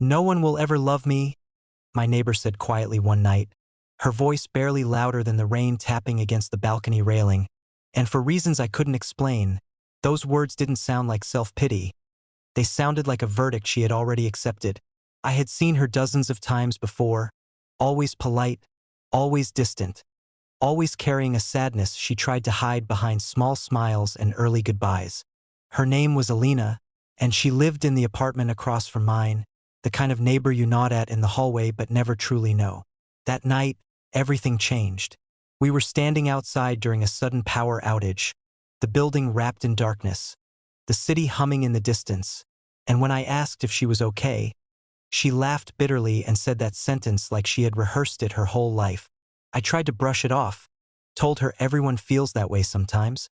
"No one will ever love me," my neighbor said quietly one night, her voice barely louder than the rain tapping against the balcony railing. And for reasons I couldn't explain, those words didn't sound like self-pity. They sounded like a verdict she had already accepted. I had seen her dozens of times before, always polite, always distant, always carrying a sadness she tried to hide behind small smiles and early goodbyes. Her name was Alina, and she lived in the apartment across from mine, the kind of neighbor you nod at in the hallway but never truly know. That night, everything changed. We were standing outside during a sudden power outage, the building wrapped in darkness, the city humming in the distance, and when I asked if she was okay, she laughed bitterly and said that sentence like she had rehearsed it her whole life. I tried to brush it off, told her everyone feels that way sometimes,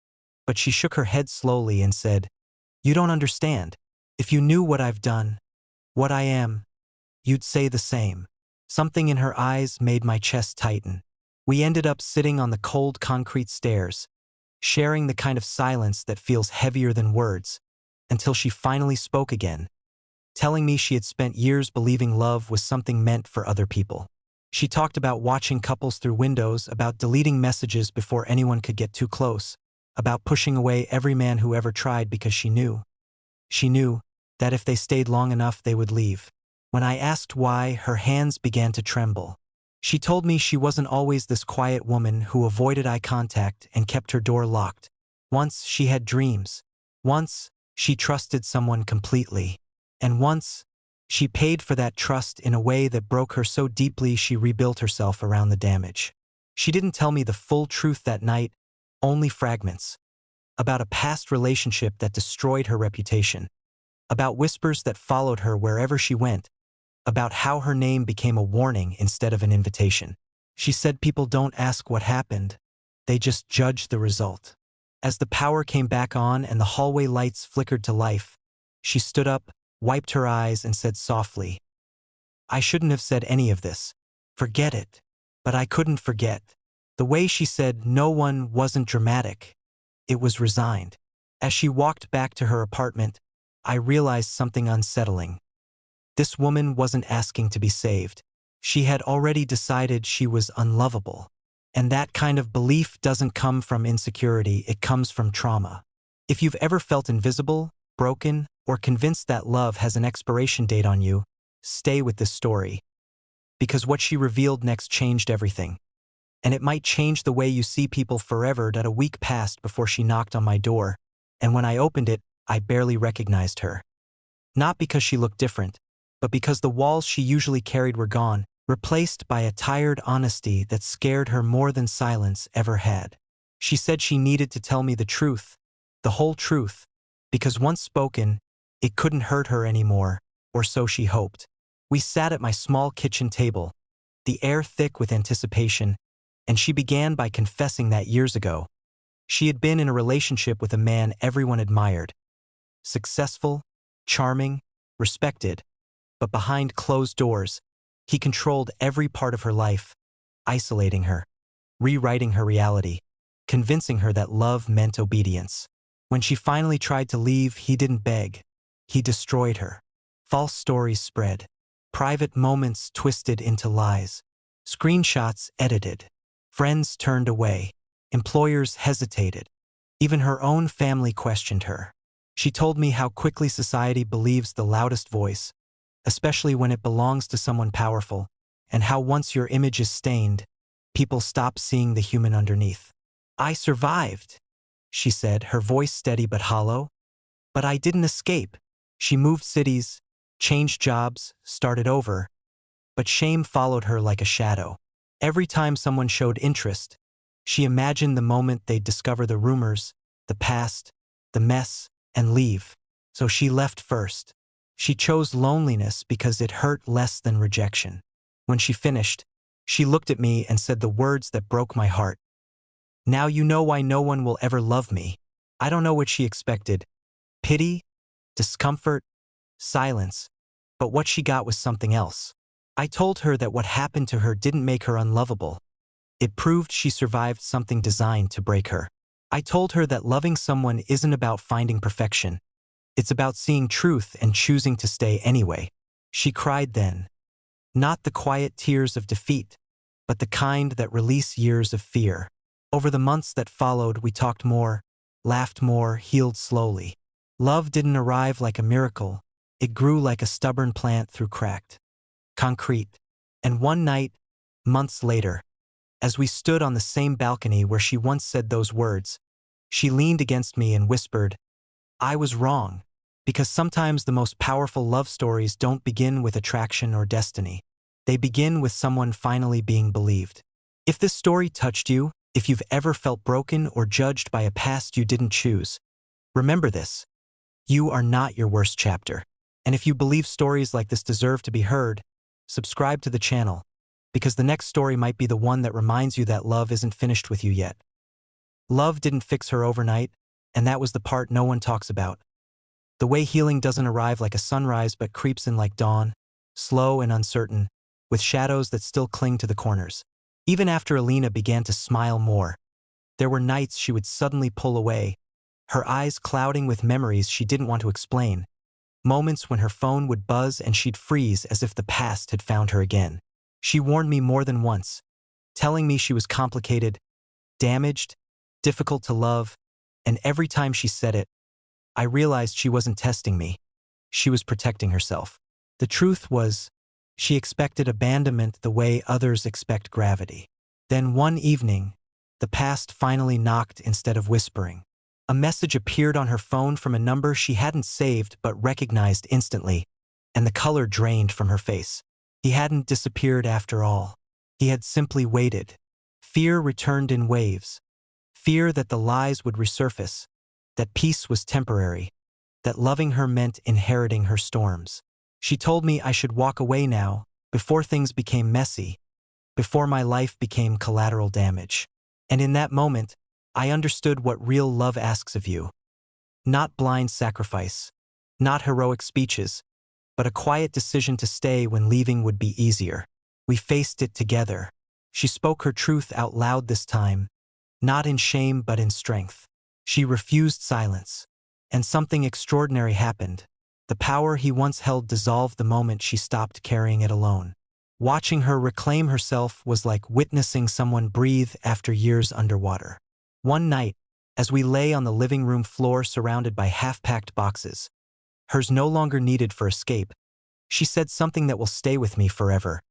but she shook her head slowly and said, "You don't understand. If you knew what I've done, what I am, you'd say the same." Something in her eyes made my chest tighten. We ended up sitting on the cold concrete stairs, sharing the kind of silence that feels heavier than words, until she finally spoke again, telling me she had spent years believing love was something meant for other people. She talked about watching couples through windows, about deleting messages before anyone could get too close, about pushing away every man who ever tried because she knew that if they stayed long enough they would leave. When I asked why, her hands began to tremble. She told me she wasn't always this quiet woman who avoided eye contact and kept her door locked. Once she had dreams. Once she trusted someone completely. And once she paid for that trust in a way that broke her so deeply she rebuilt herself around the damage. She didn't tell me the full truth that night, only fragments. About a past relationship that destroyed her reputation. About whispers that followed her wherever she went. About how her name became a warning instead of an invitation. She said people don't ask what happened, they just judge the result. As the power came back on and the hallway lights flickered to life, she stood up, wiped her eyes and said softly, "I shouldn't have said any of this. Forget it." But I couldn't forget. The way she said "no one" wasn't dramatic. It was resigned. As she walked back to her apartment, I realized something unsettling. This woman wasn't asking to be saved. She had already decided she was unlovable. And that kind of belief doesn't come from insecurity, it comes from trauma. If you've ever felt invisible, broken, or convinced that love has an expiration date on you, stay with this story. Because what she revealed next changed everything. And it might change the way you see people forever. That a week passed before she knocked on my door, and when I opened it, I barely recognized her. Not because she looked different, but because the walls she usually carried were gone, replaced by a tired honesty that scared her more than silence ever had. She said she needed to tell me the truth, the whole truth, because once spoken, it couldn't hurt her anymore, or so she hoped. We sat at my small kitchen table, the air thick with anticipation, and she began by confessing that years ago, she had been in a relationship with a man everyone admired. Successful, charming, respected, but behind closed doors, he controlled every part of her life, isolating her, rewriting her reality, convincing her that love meant obedience. When she finally tried to leave, he didn't beg. He destroyed her. False stories spread. Private moments twisted into lies. Screenshots edited. Friends turned away. Employers hesitated. Even her own family questioned her. She told me how quickly society believes the loudest voice, especially when it belongs to someone powerful, and how once your image is stained, people stop seeing the human underneath. "I survived," she said, her voice steady but hollow. "But I didn't escape." She moved cities, changed jobs, started over, but shame followed her like a shadow. Every time someone showed interest, she imagined the moment they'd discover the rumors, the past, the mess, and leave. So she left first. She chose loneliness because it hurt less than rejection. When she finished, she looked at me and said the words that broke my heart. "Now you know why no one will ever love me." I don't know what she expected. Pity, discomfort, silence. But what she got was something else. I told her that what happened to her didn't make her unlovable. It proved she survived something designed to break her. I told her that loving someone isn't about finding perfection. It's about seeing truth and choosing to stay anyway. She cried then, not the quiet tears of defeat, but the kind that release years of fear. Over the months that followed, we talked more, laughed more, healed slowly. Love didn't arrive like a miracle. It grew like a stubborn plant through cracked concrete. And one night, months later, as we stood on the same balcony where she once said those words, she leaned against me and whispered, I was wrong, because sometimes the most powerful love stories don't begin with attraction or destiny. They begin with someone finally being believed. If this story touched you, if you've ever felt broken or judged by a past you didn't choose, remember this. You are not your worst chapter. And if you believe stories like this deserve to be heard, subscribe to the channel, because the next story might be the one that reminds you that love isn't finished with you yet. Love didn't fix her overnight, and that was the part no one talks about. The way healing doesn't arrive like a sunrise but creeps in like dawn, slow and uncertain, with shadows that still cling to the corners. Even after Alina began to smile more, there were nights she would suddenly pull away, her eyes clouding with memories she didn't want to explain, moments when her phone would buzz and she'd freeze as if the past had found her again. She warned me more than once, telling me she was complicated, damaged, difficult to love, and every time she said it, I realized she wasn't testing me. She was protecting herself. The truth was, she expected abandonment the way others expect gravity. Then one evening, the past finally knocked instead of whispering. A message appeared on her phone from a number she hadn't saved but recognized instantly, and the color drained from her face. He hadn't disappeared after all. He had simply waited. Fear returned in waves. Fear that the lies would resurface, that peace was temporary, that loving her meant inheriting her storms. She told me I should walk away now, before things became messy, before my life became collateral damage. And in that moment, I understood what real love asks of you. Not blind sacrifice, not heroic speeches, but a quiet decision to stay when leaving would be easier. We faced it together. She spoke her truth out loud this time, not in shame but in strength. She refused silence, and something extraordinary happened. The power he once held dissolved the moment she stopped carrying it alone. Watching her reclaim herself was like witnessing someone breathe after years underwater. One night, as we lay on the living room floor surrounded by half-packed boxes, hers no longer needed for escape, she said something that will stay with me forever.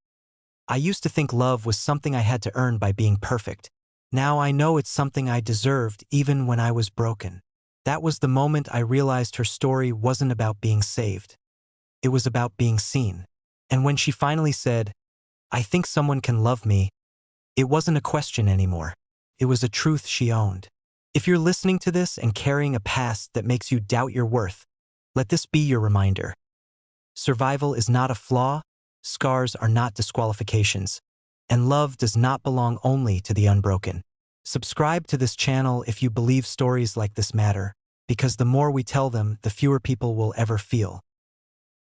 I used to think love was something I had to earn by being perfect. Now I know it's something I deserved even when I was broken. That was the moment I realized her story wasn't about being saved. It was about being seen. And when she finally said, I think someone can love me, it wasn't a question anymore. It was a truth she owned. If you're listening to this and carrying a past that makes you doubt your worth, let this be your reminder. Survival is not a flaw, scars are not disqualifications, and love does not belong only to the unbroken. Subscribe to this channel if you believe stories like this matter, because the more we tell them, the fewer people will ever feel.